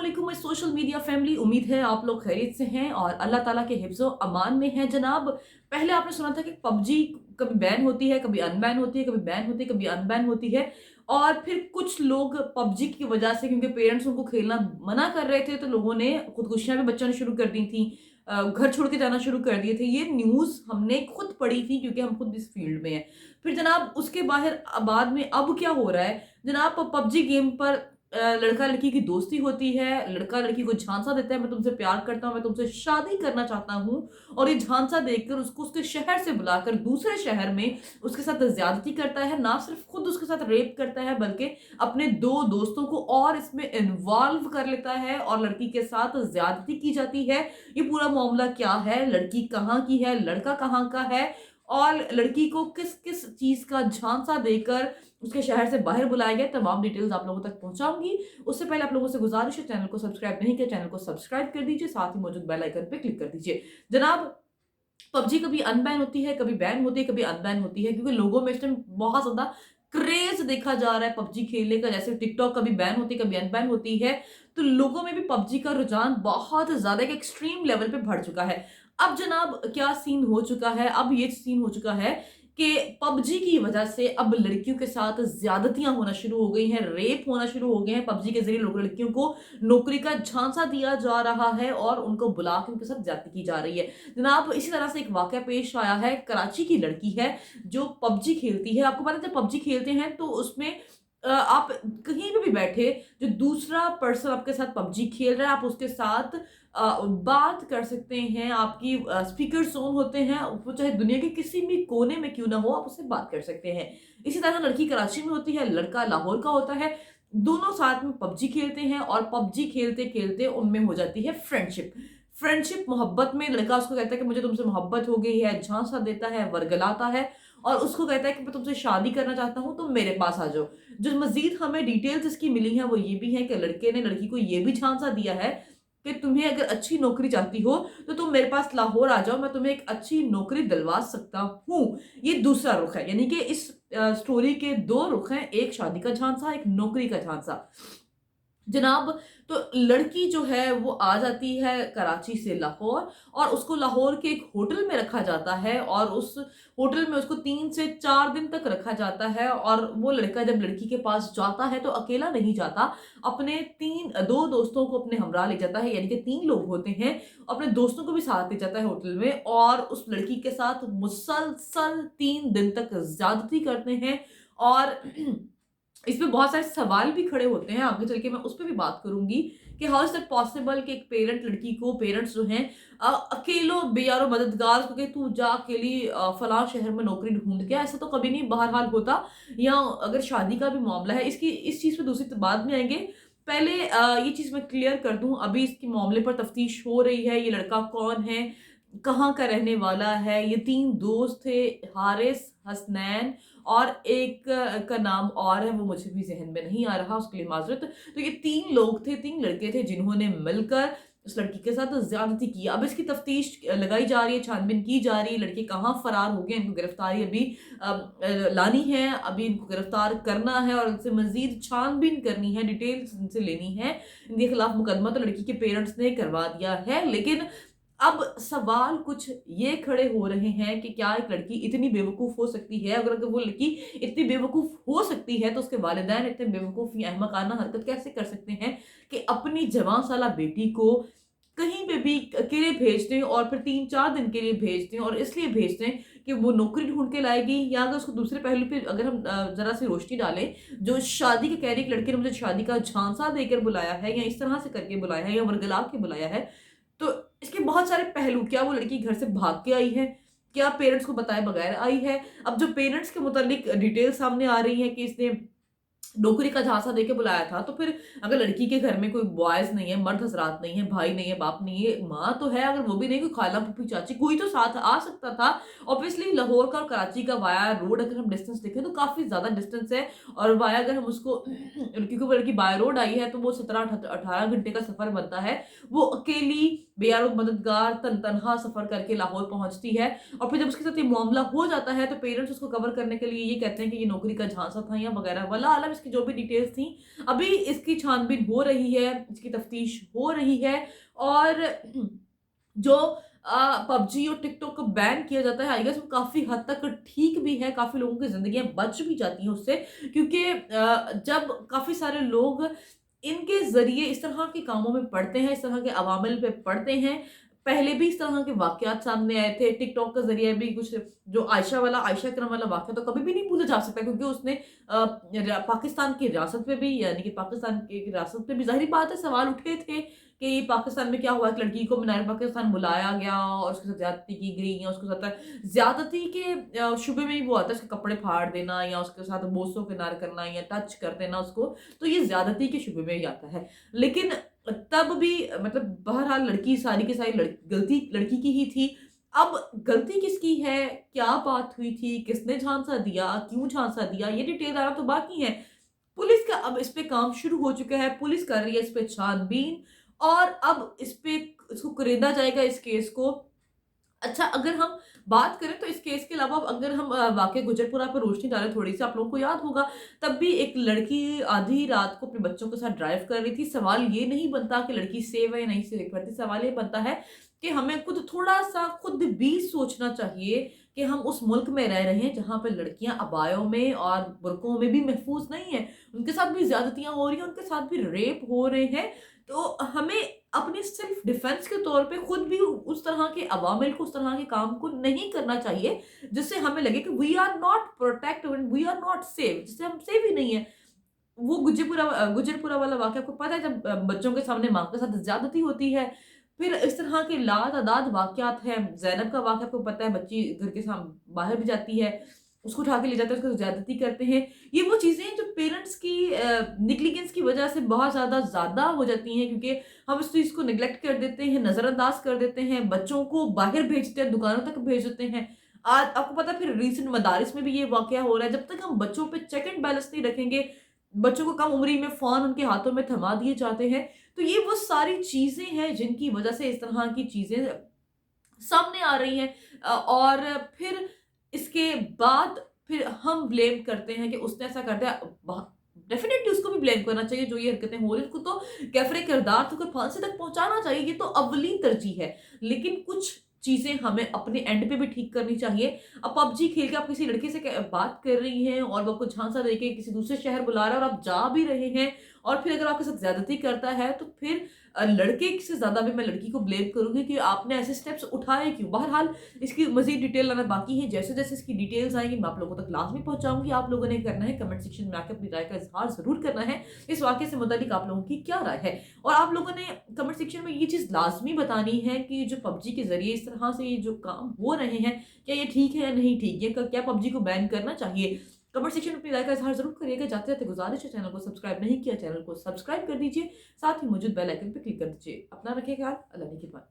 अस्सलामुअलैकुम my social media family. उम्मीद है आप लोग खैरियत से हैं और अल्लाह ताला के हिफ्ज़ व अमान में हैं जनाब। पहले आपने सुना था कि पबजी कभी बैन होती है, कभी अनबैन होती है, कभी बैन होती है, कभी अनबैन होती है। और फिर कुछ लोग पबजी की वजह से, क्योंकि पेरेंट्स उनको खेलना मना कर रहे थे, तो लोगों ने खुदकुशियां भी बच्चों ने शुरू कर दी थी। घर छोड़ के जाना शुरू कर दिए थे। ये न्यूज़ हमने खुद पढ़ी थी क्योंकि हम खुद इस फील्ड में हैं। फिर जनाब उसके बाद में अब क्या हो रहा है जनाब, पबजी गेम पर लड़का लड़की की दोस्ती होती है। लड़का लड़की को झांसा देता है, मैं तुमसे प्यार करता हूँ, मैं तुमसे शादी करना चाहता हूँ। और ये झांसा देकर उसको उसके शहर से बुलाकर दूसरे शहर में उसके साथ ज्यादती करता है। ना सिर्फ खुद उसके साथ रेप करता है बल्कि अपने दो दोस्तों को और इसमें इन्वॉल्व कर लेता है और लड़की के साथ ज्यादती की जाती है। ये पूरा मामला क्या है, लड़की कहाँ की है, लड़का कहाँ का है, और लड़की को किस किस चीज का झांसा देकर उसके शहर से बाहर बुलाया गया, तमाम डिटेल्स आप लोगों तक पहुंचाऊंगी। उससे पहले आप लोगों से गुजारिश है, चैनल को सब्सक्राइब नहीं किया, चैनल को सब्सक्राइब कर दीजिए, साथ ही मौजूद बेल आइकन पे क्लिक कर दीजिए। जनाब, पबजी कभी अनबैन होती है, कभी बैन होती है, कभी अनबैन होती है, क्योंकि लोगों में इस टाइम बहुत ज्यादा क्रेज देखा जा रहा है पबजी खेलने का। जैसे टिकटॉक कभी बैन होती है, कभी अनबैन होती है, तो लोगों में भी पबजी का रुझान बहुत ज्यादा एक एक्सट्रीम लेवल पे बढ़ चुका है। अब जनाब क्या सीन हो चुका है, अब ये सीन हो चुका है कि पबजी की वजह से अब लड़कियों के साथ ज्यादतियां होना शुरू हो गई हैं, रेप होना शुरू हो गए हैं। पबजी के जरिए लोग लड़कियों को नौकरी का झांसा दिया जा रहा है और उनको बुला के उनके साथ ज्यादती की जा रही है। जनाब इसी तरह से एक वाकया पेश आया है। कराची की लड़की है जो पबजी खेलती है। आपको पता है जब पबजी खेलते हैं तो उसमें आप कहीं पे भी बैठे, जो दूसरा पर्सन आपके साथ पबजी खेल रहा है, आप उसके साथ बात कर सकते हैं। आपकी स्पीकर ऑन होते हैं, वो चाहे दुनिया के किसी भी कोने में क्यों ना हो, आप उससे बात कर सकते हैं। इसी तरह लड़की कराची में होती है, लड़का लाहौर का होता है। दोनों साथ में पबजी खेलते हैं और पबजी खेलते खेलते उनमें हो जाती है फ्रेंडशिप। फ्रेंडशिप मोहब्बत में लड़का उसको कहता है कि मुझे तुमसे मोहब्बत हो गई है, झांसा देता है, वर्गलाता है और उसको कहता है कि मैं तुमसे शादी करना चाहता हूं, तुम मेरे पास आ जाओ। जो मजीद हमें डिटेल्स इसकी मिली हैं वो ये भी है कि लड़के ने लड़की को ये भी झांसा दिया है कि तुम्हें अगर अच्छी नौकरी चाहती हो तो तुम मेरे पास लाहौर आ जाओ, मैं तुम्हें एक अच्छी नौकरी दिलवा सकता हूँ। ये दूसरा रुख है, यानी कि इस स्टोरी के दो रुख हैं, एक शादी का झांसा, एक नौकरी का झांसा। जनाब तो लड़की जो है वो आ जाती है कराची से लाहौर और उसको लाहौर के एक होटल में रखा जाता है और उस होटल में उसको 3 से 4 दिन तक रखा जाता है। और वो लड़का जब लड़की के पास जाता है तो अकेला नहीं जाता, अपने दो दोस्तों को अपने हमरा ले जाता है, यानी कि 3 लोग होते हैं। अपने दोस्तों को भी साथ ले जाता है होटल में और उस लड़की के साथ मुसलसल 3 दिन तक ज्यादती करते हैं। और इसमें बहुत सारे सवाल भी खड़े होते हैं, आगे चल के मैं उस पर भी बात करूंगी कि हाउ इज दैट पॉसिबल कि एक पेरेंट लड़की को, पेरेंट्स जो हैं अकेलो बेयारो मददगार को कि तू जा अकेली फलां शहर में नौकरी ढूंढ के, ऐसा तो कभी नहीं बहरहाल होता। या अगर शादी का भी मामला है, इसकी इस चीज पे दूसरी बाद में आएंगे। पहले ये चीज मैं क्लियर कर दूं, अभी इसके मामले पर तफ्तीश हो रही है। ये लड़का कौन है, कहाँ का रहने वाला है। ये 3 दोस्त थे, हारिस, हसनैन और एक का नाम और है, वो मुझे भी जहन में नहीं आ रहा, उसके लिए माजरत। तो ये 3 लोग थे, 3 लड़के थे जिन्होंने मिलकर उस लड़की के साथ ज्यादती की। अब इसकी तफ्तीश लगाई जा रही है, छानबीन की जा रही है। लड़के कहाँ फरार हो गए, इनको गिरफ्तारी अभी लानी है, अभी इनको गिरफ्तार करना है और इनसे मजीद छानबीन करनी है, डिटेल्स इनसे लेनी है। इनके खिलाफ मुकदमा तो लड़की के पेरेंट्स ने करवा दिया है, लेकिन अब सवाल कुछ ये खड़े हो रहे हैं कि क्या एक लड़की इतनी बेवकूफ हो सकती है। अगर वो लड़की इतनी बेवकूफ हो सकती है तो उसके वालिदैन इतने बेवकूफ या अहमकाना हरकत कैसे कर सकते हैं कि अपनी जवान साला बेटी को कहीं पे भी अकेले भेज दें और फिर 3-4 दिन के लिए भेज दें, और इसलिए भेज दें कि वो नौकरी ढूंढ के लाएगी। या अगर उसको दूसरे पहलू पे अगर हम जरा सी रोशनी डालें, जो शादी के कह रही लड़के ने मुझे शादी का झांसा देकर बुलाया है या इस तरह से करके बुलाया है या वर्गला के बुलाया है, तो इसके बहुत सारे पहलू। क्या वो लड़की घर से भाग के आई है, क्या पेरेंट्स को बताए बगैर आई है। अब जो पेरेंट्स के मुतालिक डिटेल सामने आ रही है कि इसने नौकरी का झांसा देके बुलाया था, तो फिर अगर लड़की के घर में कोई बॉयज नहीं है, मर्द हजरात नहीं है, भाई नहीं है, बाप नहीं है, माँ तो है, अगर वो भी नहीं, कोई खाला फूफी चाची कोई तो साथ आ सकता था। ऑब्वियसली लाहौर का और कराची का वाया रोड अगर हम डिस्टेंस देखें तो काफी ज्यादा डिस्टेंस है, और वाया अगर हम उसको लड़की को लड़की बाय रोड आई है तो वो 17-18 घंटे का सफर बनता है। वो अकेली बेयारो मददगार तनहा सफर करके लाहौर पहुंचती है, और फिर जब उसके साथ ये मामला हो जाता है तो पेरेंट्स उसको कवर करने के लिए ये कहते हैं कि ये नौकरी का झांसा था या वगैरह, वला आलम इसकी जो भी डिटेल्स थी, अभी इसकी छानबीन हो रही है, इसकी तफ्तीश हो रही है और जो पबजी और टिकटॉक को बैन किया जाता है, आई गेस वो काफ़ी हद तक ठीक भी है, काफ़ी लोगों की ज़िंदगियाँ बच भी जाती हैं उससे, क्योंकि जब काफ़ी सारे लोग इनके ज़रिए इस तरह के कामों में पड़ते हैं, इस तरह के अवामिल पे पड़ते हैं। पहले भी इस तरह के वाक़यात सामने आए थे, टिकटॉक के ज़रिए भी कुछ जो आयशा इकरम वाला वाक़या तो कभी भी नहीं भूला जा सकता, क्योंकि उसने पाकिस्तान की रियासत पे भी, यानी कि पाकिस्तान की रियासत पे भी ज़ाहिर बात है सवाल उठे थे कि पाकिस्तान में क्या हुआ, एक लड़की को मीनार पाकिस्तान बुलाया गया और उसके साथ ज़्यादती की गई, या उसके साथ ज़्यादती के शुबे में ही वो आता है, उसके कपड़े फाड़ देना या उसके साथ बोसो किनार करना या टच कर देना उसको, तो ये ज़्यादती के शुबे में ही आता है। लेकिन तब भी मतलब बहरहाल लड़की सारी की सारी गलती लड़की की ही थी। अब गलती किसकी है? क्या बात हुई थी? किसने झांसा दिया? क्यों झांसा दिया? ये डिटेल आना तो बाकी है। पुलिस का अब इस पे काम शुरू हो चुका है, पुलिस कर रही है इस पे छानबीन और अब इस पे इसको कुरेदा जाएगा इस केस को। अच्छा, अगर हम बात करें तो इस केस के अलावा अगर हम वाक़ई गुजरपुरा पे रोशनी डालें थोड़ी-सी, आप लोगों को याद होगा तब भी एक लड़की आधी रात को अपने बच्चों के साथ ड्राइव कर रही थी। सवाल ये नहीं बनता कि लड़की सेफ है या नहीं सेफ है, सवाल ये बनता है कि हमें खुद थोड़ा-सा खुद भी सोचना चाहिए कि हम उस मुल्क में रह रहे हैं जहाँ पे लड़कियाँ अबायों में और बुर्कों में भी महफूज़ नहीं हैं। उनके साथ भी ज़्यादतियाँ हो रही हैं, उनके साथ भी रेप हो रहे हैं। तो हमें अपनी सेल्फ डिफेंस के तौर पे खुद भी उस तरह के अवामिल को, उस तरह के काम को नहीं करना चाहिए, जिससे हमें लगे कि we are not protected and we are not safe, जिससे हम सेफ ही नहीं है। वो गुजरपुरा वाला वाक़या आपको पता है, जब बच्चों के सामने माँ के साथ ज़्यादती होती है। फिर इस तरह के लातादाद वाक़यात हैं। ज़ैनब का वाक़या आपको पता है, बच्ची घर के बाहर भी जाती है, उसको उठा के ले जाते हैं, उसके साथ ज़्यादती करते हैं। ये वो चीज़ें हैं जो पेरेंट्स की नेग्लिजेंस की वज़ह से बहुत ज़्यादा हो जाती हैं, क्योंकि हम इस चीज़ को नेग्लेक्ट कर देते हैं, नज़रअंदाज कर देते हैं, बच्चों को बाहर भेजते हैं, दुकानों तक भेज देते हैं। आज आपको पता है फिर रीसेंट मदारिस में भी ये वाक़या हो रहा है। जब तक हम बच्चों पे चेक एंड बैलेंस नहीं रखेंगे, बच्चों को कम उम्र ही में फ़ोन उनके हाथों में थमा दिए जाते हैं। तो ये वो सारी चीज़ें हैं जिनकी वज़ह से इस तरह की चीज़ें सामने आ रही हैं। और फिर इसके बाद फिर हम ब्लेम करते हैं कि उसने ऐसा कर दिया। डेफिनेटली उसको भी ब्लेम करना चाहिए जो ये हरकतें हो रही हैं, उसको तो कैफ़रे किरदार तो फांसी तक पहुंचाना चाहिए, ये तो अव्वलीन तरजीह है। लेकिन कुछ चीजें हमें अपने एंड पे भी ठीक करनी चाहिए। अब पबजी खेल के आप किसी लड़के से बात कर रही हैं और वो आपको झांसा देके किसी दूसरे शहर बुला रहा है और आप जा भी रहे हैं, और फिर अगर आपके साथ ज्यादती करता है तो फिर लड़के से ज़्यादा भी मैं लड़की को ब्लेम करूँगी कि आपने ऐसे स्टेप्स उठाए क्यों? बहरहाल इसकी मज़ीद डिटेल लाना बाकी है। जैसे-जैसे इसकी डिटेल्स आएँगी मैं आप लोगों तक लाज़मी पहुँचाऊँगी। आप लोगों ने करना है कमेंट सेक्शन में आके अपनी राय का इज़हार ज़रूर करना है। इस वाक़ये से मुतालिक आप लोगों की क्या राय है? और आप लोगों ने कमेंट सेक्शन में ये चीज़ लाज़मी बतानी है कि जो पबजी के ज़रिए इस तरह से ये जो काम हो रहे हैं, क्या ये ठीक है या नहीं ठीक? ये क क्या पबजी को बैन करना चाहिए? कमेंट सेक्शन में अपनी राय का इज़हार ज़रूर करिएगा। जाते-जाते गुज़ारिश है, चैनल को सब्सक्राइब नहीं किया, चैनल को सब्सक्राइब कर दीजिए। साथ ही मौजूद बेल आइकन पे क्लिक कर दीजिए। अपना रखिए ख्याल। अल्लाह ने के बाद।